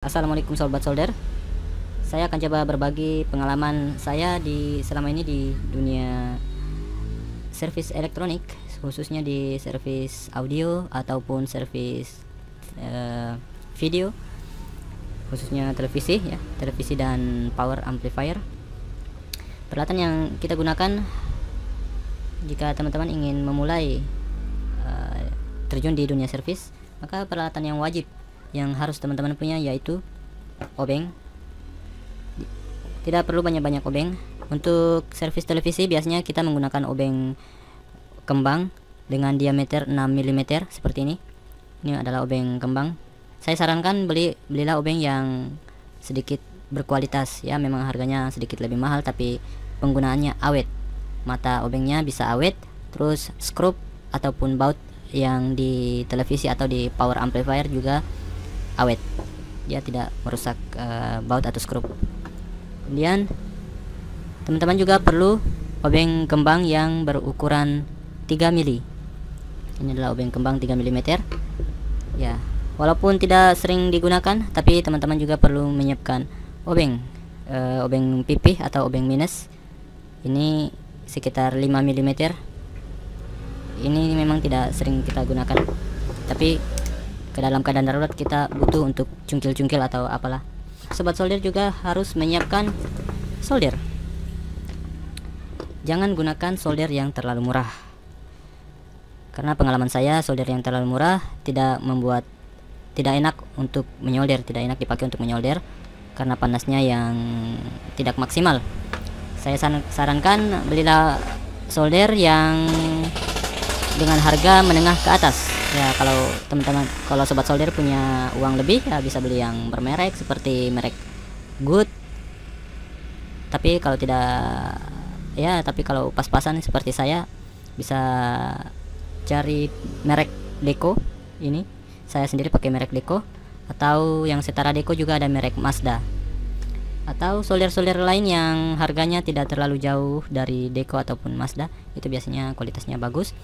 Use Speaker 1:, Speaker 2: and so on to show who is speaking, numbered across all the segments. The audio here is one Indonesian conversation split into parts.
Speaker 1: Assalamualaikum sobat solder. Saya akan coba berbagi pengalaman saya selama ini di dunia servis elektronik, khususnya di servis audio ataupun servis video, khususnya televisi ya, televisi dan power amplifier. Peralatan yang kita gunakan jika teman-teman ingin memulai terjun di dunia servis, maka peralatan yang wajib yang harus teman-teman punya yaitu obeng. Tidak perlu banyak-banyak obeng. Untuk servis televisi biasanya kita menggunakan obeng kembang dengan diameter 6 mm seperti ini. Ini adalah obeng kembang. Saya sarankan belilah obeng yang sedikit berkualitas ya, memang harganya sedikit lebih mahal tapi penggunaannya awet. Mata obengnya bisa awet, terus skrup ataupun baut yang di televisi atau di power amplifier juga awet, dia tidak merusak baut atau skrup. Kemudian teman-teman juga perlu obeng kembang yang berukuran 3 mili. Ini adalah obeng kembang 3 mm ya. Walaupun tidak sering digunakan, tapi teman-teman juga perlu menyiapkan obeng obeng pipih atau obeng minus. Ini sekitar 5 mm. Ini memang tidak sering kita gunakan, tapi dalam keadaan darurat kita butuh untuk cungkil-cungkil atau apalah. Sobat solder juga harus menyiapkan solder. Jangan gunakan solder yang terlalu murah, karena pengalaman saya solder yang terlalu murah tidak enak untuk menyolder, tidak enak dipakai untuk menyolder karena panasnya yang tidak maksimal. Saya sarankan belilah solder yang dengan harga menengah ke atas ya. Kalau sobat solder punya uang lebih ya bisa beli yang bermerek seperti merek Good. Tapi kalau pas-pasan seperti saya bisa cari merek Deco. Ini saya sendiri pakai merek Deco, atau yang setara Deco juga ada merek Mazda, atau solder-solder lain yang harganya tidak terlalu jauh dari Deco ataupun Mazda. Itu biasanya kualitasnya bagus,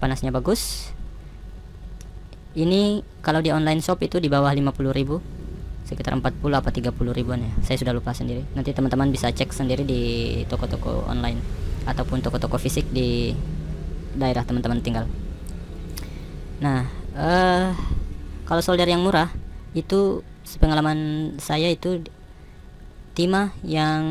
Speaker 1: panasnya bagus. Ini kalau di online shop itu di bawah 50.000, sekitar 40 apa 30 ribuan ya, saya sudah lupa sendiri. Nanti teman-teman bisa cek sendiri di toko-toko online ataupun toko-toko fisik di daerah teman-teman tinggal. Nah, kalau solder yang murah itu sepengalaman saya itu timah yang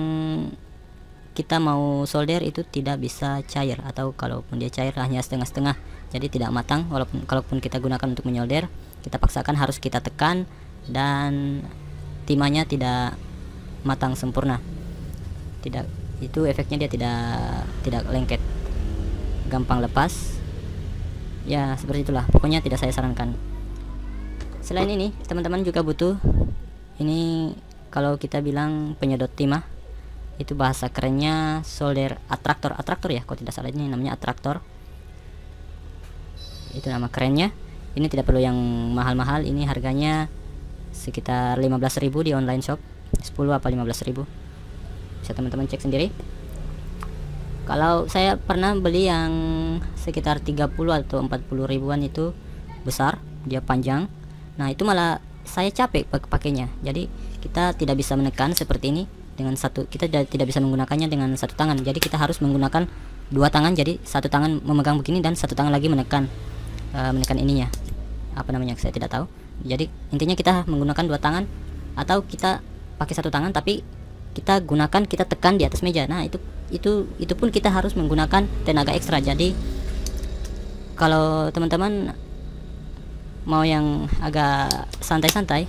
Speaker 1: kita mau solder itu tidak bisa cair, atau kalaupun dia cair hanya setengah-setengah, jadi tidak matang. Kalaupun kita gunakan untuk menyolder, kita paksakan harus kita tekan dan timahnya tidak matang sempurna. Itu efeknya dia tidak lengket, gampang lepas ya, seperti itulah. Pokoknya tidak saya sarankan. Selain ini teman-teman juga butuh ini, kalau kita bilang penyedot timah, itu bahasa kerennya solder atraktor ya, kalau tidak salah ini namanya atraktor, itu nama kerennya. Ini tidak perlu yang mahal-mahal, ini harganya sekitar 15.000 di online shop, 10 apa 15.000, bisa teman-teman cek sendiri. Kalau saya pernah beli yang sekitar 30 atau 40 ribuan, itu besar, dia panjang. Nah itu malah saya capek pakainya, jadi kita tidak bisa menekan seperti ini dengan kita tidak bisa menggunakannya dengan satu tangan, jadi kita harus menggunakan dua tangan. Jadi satu tangan memegang begini dan satu tangan lagi menekan ininya, apa namanya saya tidak tahu. Jadi intinya kita menggunakan dua tangan, atau kita pakai satu tangan tapi kita tekan di atas meja. Nah itu pun kita harus menggunakan tenaga ekstra. Jadi kalau teman-teman mau yang agak santai-santai,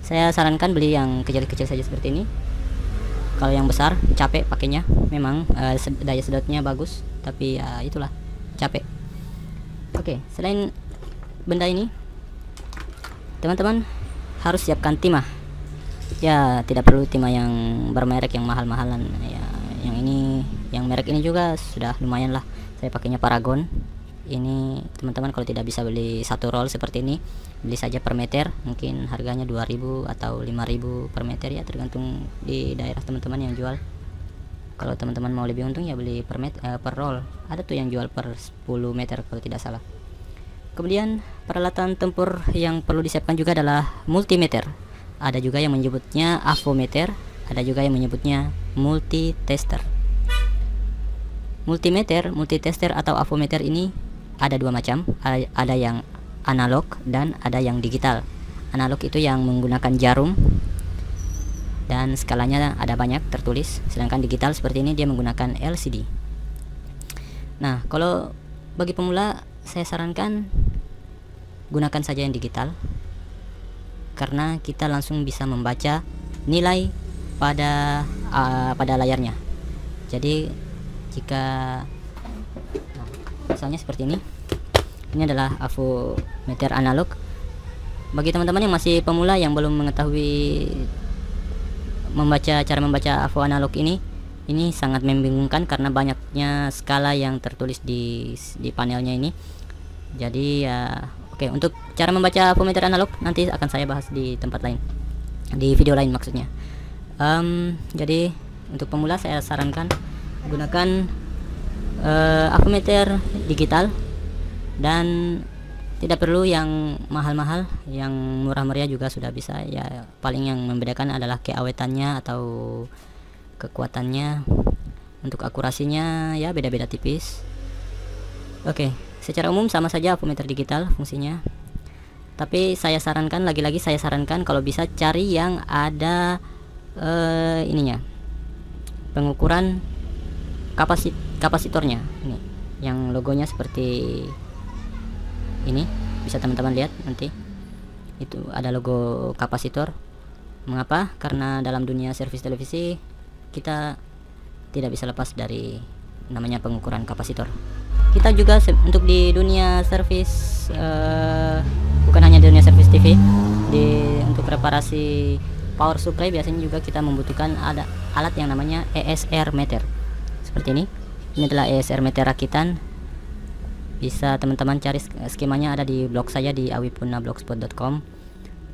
Speaker 1: saya sarankan beli yang kecil-kecil saja seperti ini. Kalau yang besar capek pakainya, memang daya sedotnya bagus, tapi ya itulah, capek. Oke, selain benda ini, teman-teman harus siapkan timah ya. Tidak perlu timah yang bermerek yang mahal-mahalan ya. Yang merek ini juga sudah lumayan lah. Saya pakainya Paragon. Ini teman-teman kalau tidak bisa beli satu roll seperti ini, beli saja per meter, mungkin harganya 2.000 atau 5.000 per meter ya, tergantung di daerah teman-teman yang jual. Kalau teman-teman mau lebih untung ya beli per roll. Ada tuh yang jual per 10 meter kalau tidak salah. Kemudian peralatan tempur yang perlu disiapkan juga adalah multimeter. Ada juga yang menyebutnya avometer, ada juga yang menyebutnya multitester. Multimeter, multitester atau avometer ini ada dua macam, ada yang analog dan ada yang digital. Analog itu yang menggunakan jarum dan skalanya ada banyak tertulis, sedangkan digital seperti ini dia menggunakan LCD. Nah, kalau bagi pemula saya sarankan gunakan saja yang digital, karena kita langsung bisa membaca nilai pada layarnya. Jadi jika misalnya seperti ini adalah avometer analog. Bagi teman-teman yang masih pemula yang belum mengetahui cara membaca avo analog ini sangat membingungkan karena banyaknya skala yang tertulis di panelnya ini. Jadi ya oke, untuk cara membaca avometer analog nanti akan saya bahas di tempat lain, di video lain maksudnya. Jadi untuk pemula saya sarankan gunakan avometer digital, dan tidak perlu yang mahal-mahal, yang murah meriah juga sudah bisa ya. Paling yang membedakan adalah keawetannya atau kekuatannya. Untuk akurasinya ya beda-beda tipis. Oke, secara umum sama saja avometer digital fungsinya, tapi saya sarankan, lagi-lagi saya sarankan kalau bisa cari yang ada ininya, pengukuran kapasitornya ini, yang logonya seperti ini, bisa teman-teman lihat nanti itu ada logo kapasitor. Mengapa? Karena dalam dunia servis televisi kita tidak bisa lepas dari namanya pengukuran kapasitor. Kita juga untuk di dunia servis, bukan hanya di dunia servis TV, untuk reparasi power supply biasanya juga kita membutuhkan ada alat yang namanya ESR meter seperti ini. Ini adalah ESR meter rakitan. Bisa teman-teman cari skemanya, ada di blog saya di awipunnablogspot.com.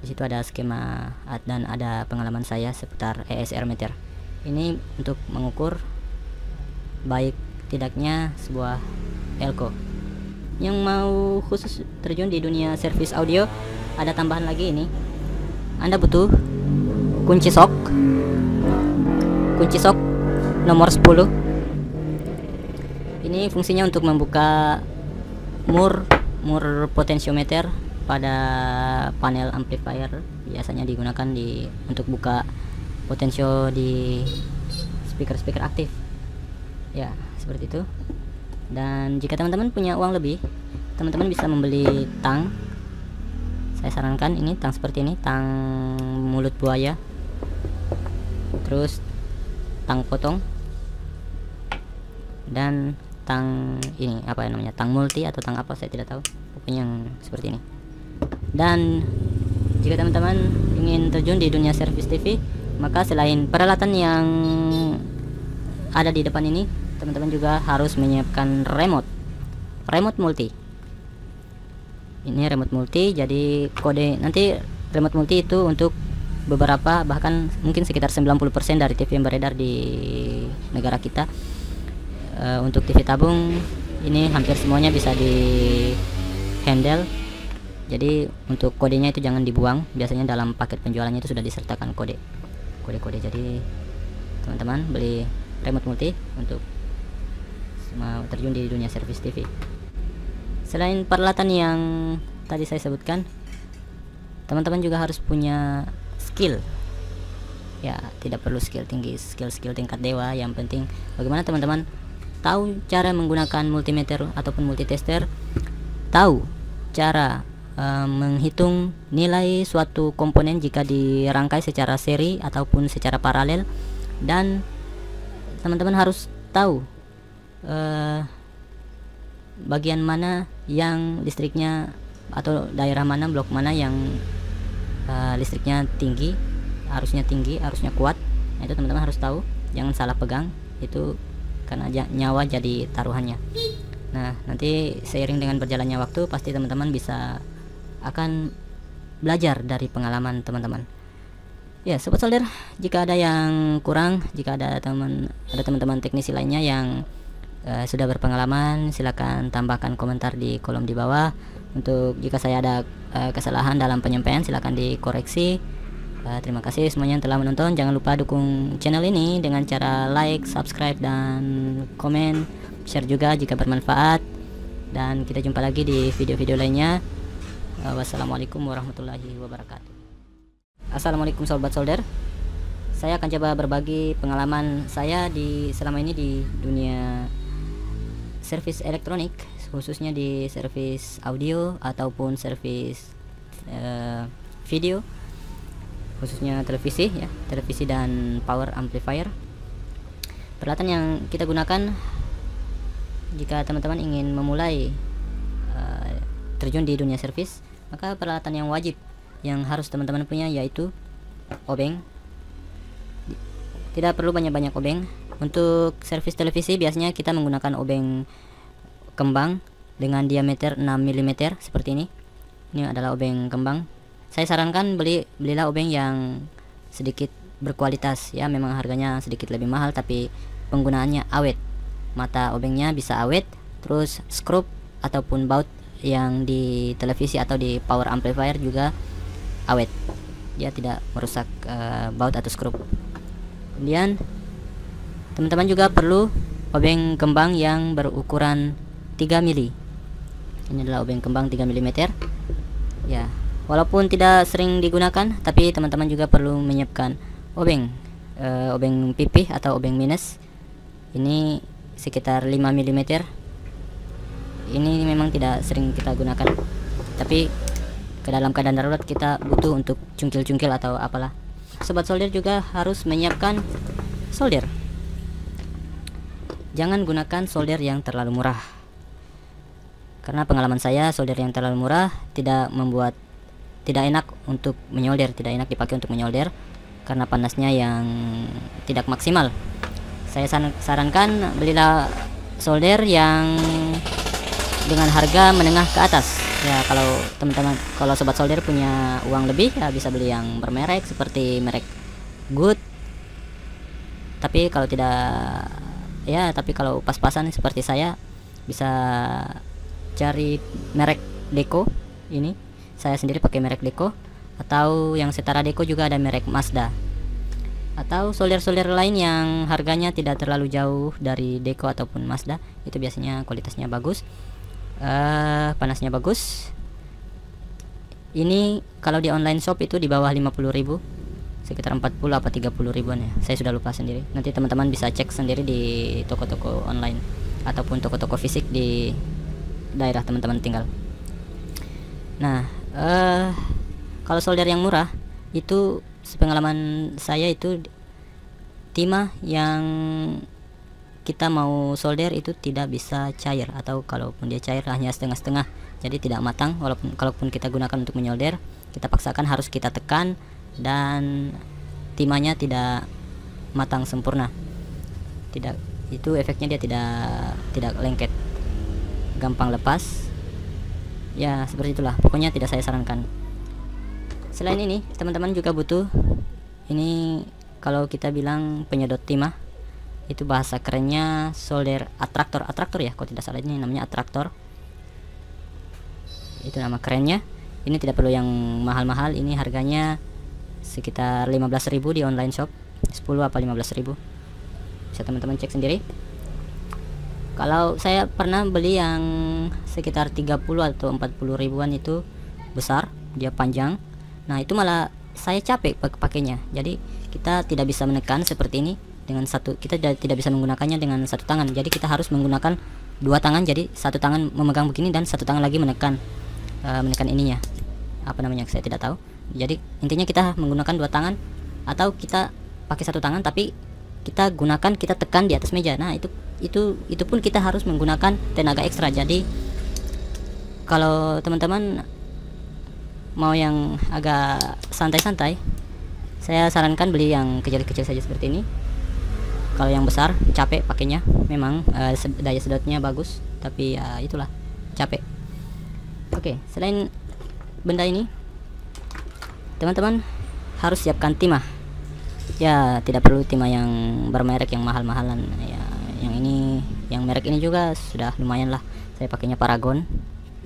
Speaker 1: Di situ ada skema dan ada pengalaman saya seputar ESR meter. Ini untuk mengukur baik tidaknya sebuah elko. Yang mau khusus terjun di dunia servis audio, ada tambahan lagi ini. Anda butuh kunci sok nomor 10. Ini fungsinya untuk membuka mur potensiometer pada panel amplifier. Biasanya digunakan untuk buka potensio di speaker aktif ya, seperti itu. Dan jika teman-teman punya uang lebih, teman-teman bisa membeli tang. Saya sarankan ini tang seperti ini, tang mulut buaya, terus tang potong, dan tang ini apa namanya, tang multi atau tang apa saya tidak tahu, pokoknya yang seperti ini. Dan jika teman-teman ingin terjun di dunia servis TV, maka selain peralatan yang ada di depan ini, teman-teman juga harus menyiapkan remote multi. Ini remote multi, jadi kode nanti remote multi itu untuk beberapa, bahkan mungkin sekitar 90% dari TV yang beredar di negara kita. Untuk TV tabung ini hampir semuanya bisa di handle. Jadi untuk kodenya itu jangan dibuang, biasanya dalam paket penjualannya itu sudah disertakan kode. Jadi teman-teman beli remote multi untuk mau terjun di dunia servis TV. Selain peralatan yang tadi saya sebutkan, teman-teman juga harus punya skill. Ya, tidak perlu skill tinggi, skill tingkat dewa. Yang penting bagaimana teman-teman tahu cara menggunakan multimeter ataupun multitester, tahu cara menghitung nilai suatu komponen jika dirangkai secara seri ataupun secara paralel, dan teman-teman harus tahu bagian mana yang listriknya atau daerah mana, blok mana yang listriknya tinggi, harusnya kuat. Nah, itu teman-teman harus tahu, jangan salah pegang itu, karena nyawa jadi taruhannya. Nah, nanti seiring dengan berjalannya waktu pasti teman-teman akan belajar dari pengalaman teman-teman. Ya, sobat solder, jika ada yang kurang, jika ada teman-teman teknisi lainnya yang sudah berpengalaman, silakan tambahkan komentar di kolom di bawah. Untuk jika saya ada kesalahan dalam penyampaian, silahkan dikoreksi. Terima kasih semuanya yang telah menonton. Jangan lupa dukung channel ini dengan cara like, subscribe, dan komen, share juga jika bermanfaat. Dan kita jumpa lagi di video-video lainnya. Wassalamualaikum warahmatullahi wabarakatuh. Assalamualaikum sobat solder. Saya akan coba berbagi pengalaman saya selama ini di dunia servis elektronik, khususnya di servis audio ataupun servis video, khususnya televisi ya, televisi dan power amplifier. Peralatan yang kita gunakan jika teman-teman ingin memulai terjun di dunia servis, maka peralatan yang wajib yang harus teman-teman punya yaitu obeng. Tidak perlu banyak-banyak obeng. Untuk servis televisi biasanya kita menggunakan obeng kembang dengan diameter 6 mm seperti ini. Ini adalah obeng kembang. Saya sarankan belilah obeng yang sedikit berkualitas ya. Memang harganya sedikit lebih mahal tapi penggunaannya awet. Mata obengnya bisa awet, terus skrup ataupun baut yang di televisi atau di power amplifier juga awet. Dia tidak merusak baut atau skrup. Kemudian teman-teman juga perlu obeng kembang yang berukuran 3 mili. Ini adalah obeng kembang 3 mm ya. Walaupun tidak sering digunakan, tapi teman-teman juga perlu menyiapkan obeng obeng pipih atau obeng minus. Ini sekitar 5 mm. Ini memang tidak sering kita gunakan, tapi ke dalam keadaan darurat kita butuh untuk cungkil-cungkil atau apalah. Sobat solder juga harus menyiapkan solder. Jangan gunakan solder yang terlalu murah, karena pengalaman saya solder yang terlalu murah tidak enak untuk menyolder, tidak enak dipakai untuk menyolder karena panasnya yang tidak maksimal. Saya sarankan belilah solder yang dengan harga menengah ke atas ya. Kalau sobat solder punya uang lebih ya bisa beli yang bermerek seperti merek Good. Tapi kalau pas-pasan seperti saya bisa cari merek Deco. Ini saya sendiri pakai merek Deco, atau yang setara Deco juga ada merek Mazda, atau solder-solder lain yang harganya tidak terlalu jauh dari Deco ataupun Mazda. Itu biasanya kualitasnya bagus, panasnya bagus. Ini kalau di online shop itu di bawah 50.000, sekitar 40 apa 30 ribuan ya, saya sudah lupa sendiri. Nanti teman-teman bisa cek sendiri di toko-toko online ataupun toko-toko fisik di daerah teman-teman tinggal. Nah, kalau solder yang murah itu sepengalaman saya itu timah yang kita mau solder itu tidak bisa cair, atau kalaupun dia cair hanya setengah-setengah, jadi tidak matang. Kalaupun kita gunakan untuk menyolder, kita paksakan harus kita tekan dan timahnya tidak matang sempurna. Itu efeknya dia tidak lengket, gampang lepas ya. Seperti itulah, pokoknya tidak saya sarankan. Selain ini teman-teman juga butuh ini, kalau kita bilang penyedot timah, itu bahasa kerennya solder atraktor ya, kalau tidak salah ini namanya atraktor, itu nama kerennya. Ini tidak perlu yang mahal-mahal, ini harganya sekitar 15.000 di online shop, 10 apa 15.000, bisa teman-teman cek sendiri. Kalau saya pernah beli yang sekitar 30 atau 40 ribuan, itu besar, dia panjang. Nah itu malah saya capek pakainya. Jadi kita tidak bisa menekan seperti ini dengan kita tidak bisa menggunakannya dengan satu tangan. Jadi kita harus menggunakan dua tangan. Jadi satu tangan memegang begini dan satu tangan lagi menekan ininya. Apa namanya saya tidak tahu. Jadi intinya kita menggunakan dua tangan, atau kita pakai satu tangan tapi kita tekan di atas meja. Nah itu pun kita harus menggunakan tenaga ekstra. Jadi kalau teman-teman mau yang agak santai-santai, saya sarankan beli yang kecil-kecil saja seperti ini. Kalau yang besar capek pakainya, memang daya sedotnya bagus, tapi ya itulah, capek. Oke, selain benda ini teman-teman harus siapkan timah ya. Tidak perlu timah yang bermerek yang mahal-mahalan ya. Yang merek ini juga sudah lumayan lah. Saya pakainya Paragon.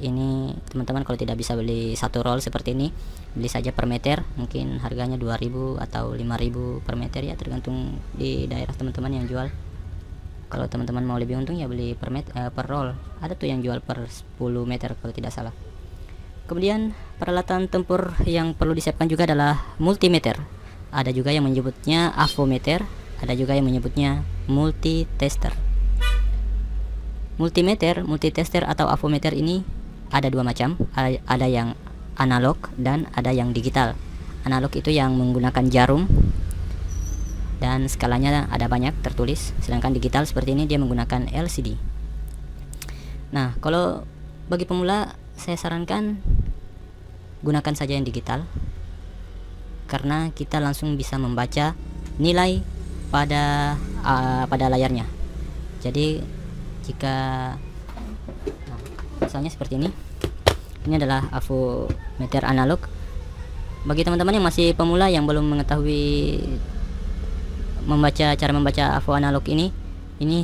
Speaker 1: ini teman-teman kalau tidak bisa beli satu roll seperti ini, beli saja per meter, mungkin harganya 2000 atau 5000 per meter ya, tergantung di daerah teman-teman yang jual. Kalau teman-teman mau lebih untung ya beli per per roll. Ada tuh yang jual per 10 meter kalau tidak salah. Kemudian peralatan tempur yang perlu disiapkan juga adalah multimeter. Ada juga yang menyebutnya avometer, ada juga yang menyebutnya multitester. Multitester atau avometer ini ada dua macam, ada yang analog dan ada yang digital. Analog itu yang menggunakan jarum dan skalanya ada banyak tertulis, sedangkan digital seperti ini dia menggunakan LCD. Nah, kalau bagi pemula saya sarankan gunakan saja yang digital, karena kita langsung bisa membaca nilai pada layarnya. Jadi jika misalnya seperti ini adalah avometer analog. Bagi teman-teman yang masih pemula yang belum mengetahui cara membaca avo analog ini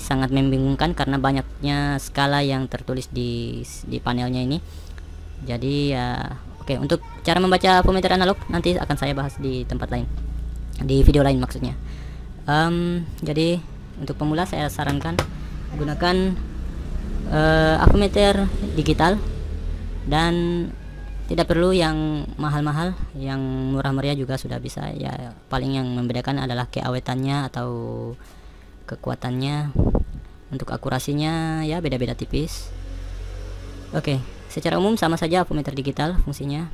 Speaker 1: sangat membingungkan karena banyaknya skala yang tertulis di panelnya ini. Jadi ya oke, untuk cara membaca avometer analog nanti akan saya bahas di tempat lain, di video lain maksudnya. Jadi untuk pemula saya sarankan gunakan avometer digital, dan tidak perlu yang mahal-mahal, yang murah meriah juga sudah bisa ya. Paling yang membedakan adalah keawetannya atau kekuatannya. Untuk akurasinya ya beda-beda tipis. Oke, secara umum sama saja avometer digital fungsinya,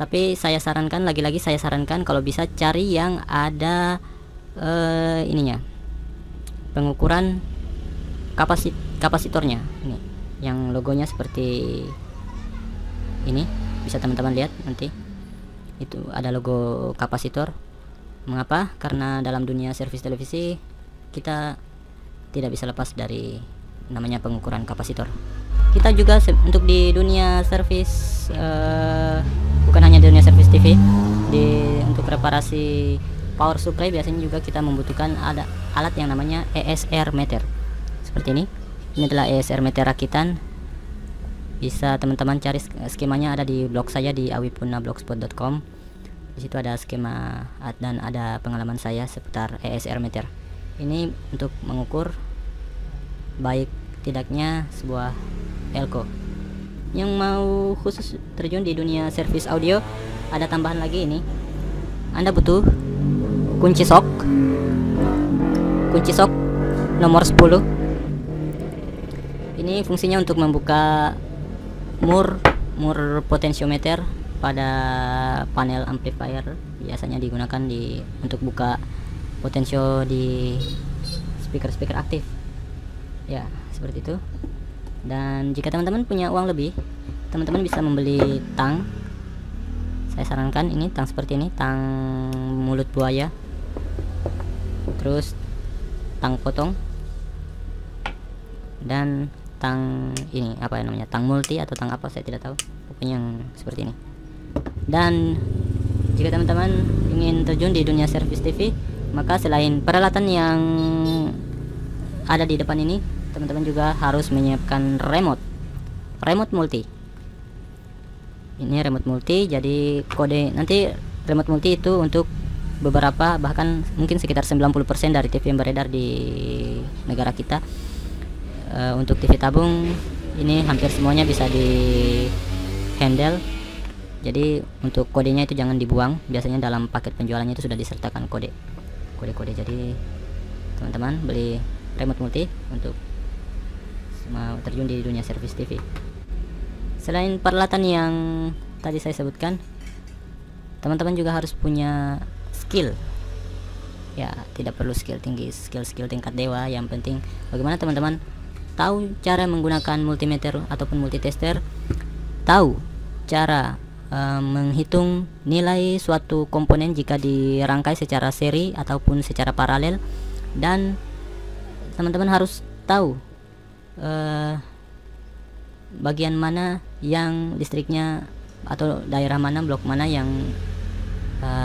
Speaker 1: tapi saya sarankan, lagi-lagi saya sarankan kalau bisa cari yang ada ininya, pengukuran kapasitornya ini, yang logonya seperti ini, bisa teman-teman lihat nanti itu ada logo kapasitor. Mengapa? Karena dalam dunia servis televisi kita tidak bisa lepas dari namanya pengukuran kapasitor. Kita juga untuk di dunia servis, bukan hanya di dunia servis TV, untuk reparasi power supply biasanya juga kita membutuhkan ada alat yang namanya ESR meter seperti ini. Ini adalah ESR meter rakitan, bisa teman-teman cari skemanya, ada di blog saya di awipunablogspot.com. Di situ ada skema dan ada pengalaman saya seputar ESR meter. Ini untuk mengukur baik tidaknya sebuah elko. Yang mau khusus terjun di dunia servis audio, ada tambahan lagi ini. Anda butuh kunci sok nomor 10. Ini fungsinya untuk membuka mur potensiometer pada panel amplifier. Biasanya digunakan untuk buka potensio di speaker aktif ya, seperti itu. Dan jika teman-teman punya uang lebih, teman-teman bisa membeli tang. Saya sarankan ini tang seperti ini, tang mulut buaya, terus tang potong, dan tang ini apa namanya, tang multi atau tang apa saya tidak tahu, pokoknya yang seperti ini. Dan jika teman-teman ingin terjun di dunia servis TV, maka selain peralatan yang ada di depan ini, teman-teman juga harus menyiapkan remote multi. Ini remote multi, jadi kode nanti remote multi itu untuk beberapa, bahkan mungkin sekitar 90% dari TV yang beredar di negara kita. Untuk TV tabung ini hampir semuanya bisa di handle. Jadi untuk kodenya itu jangan dibuang, biasanya dalam paket penjualannya itu sudah disertakan kode. Jadi teman-teman beli remote multi untuk mau terjun di dunia servis TV. Selain peralatan yang tadi saya sebutkan, teman-teman juga harus punya skill ya. Tidak perlu skill tinggi, skill tingkat dewa, yang penting bagaimana teman-teman tahu cara menggunakan multimeter ataupun multitester, tahu cara menghitung nilai suatu komponen jika dirangkai secara seri ataupun secara paralel, dan teman-teman harus tahu bagian mana yang listriknya atau daerah mana, blok mana yang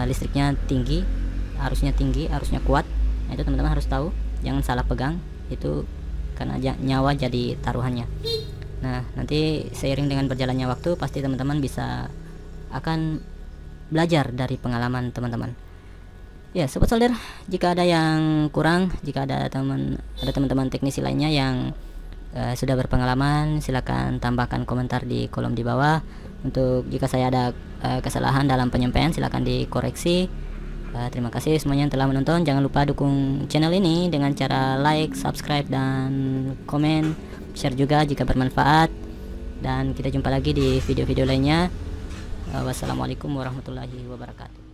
Speaker 1: listriknya tinggi, arusnya kuat. Nah, itu teman-teman harus tahu, jangan salah pegang itu, karena nyawa jadi taruhannya. Nah, nanti seiring dengan berjalannya waktu pasti teman-teman bisa akan belajar dari pengalaman teman-teman. Ya, sobat solder, jika ada yang kurang, jika ada teman-teman teknisi lainnya yang sudah berpengalaman, silakan tambahkan komentar di kolom di bawah. Untuk jika saya ada kesalahan dalam penyampaian, silakan dikoreksi. Terima kasih semuanya yang telah menonton. Jangan lupa dukung channel ini dengan cara like, subscribe, dan komen, share juga jika bermanfaat. Dan kita jumpa lagi di video-video lainnya. Wassalamualaikum warahmatullahi wabarakatuh.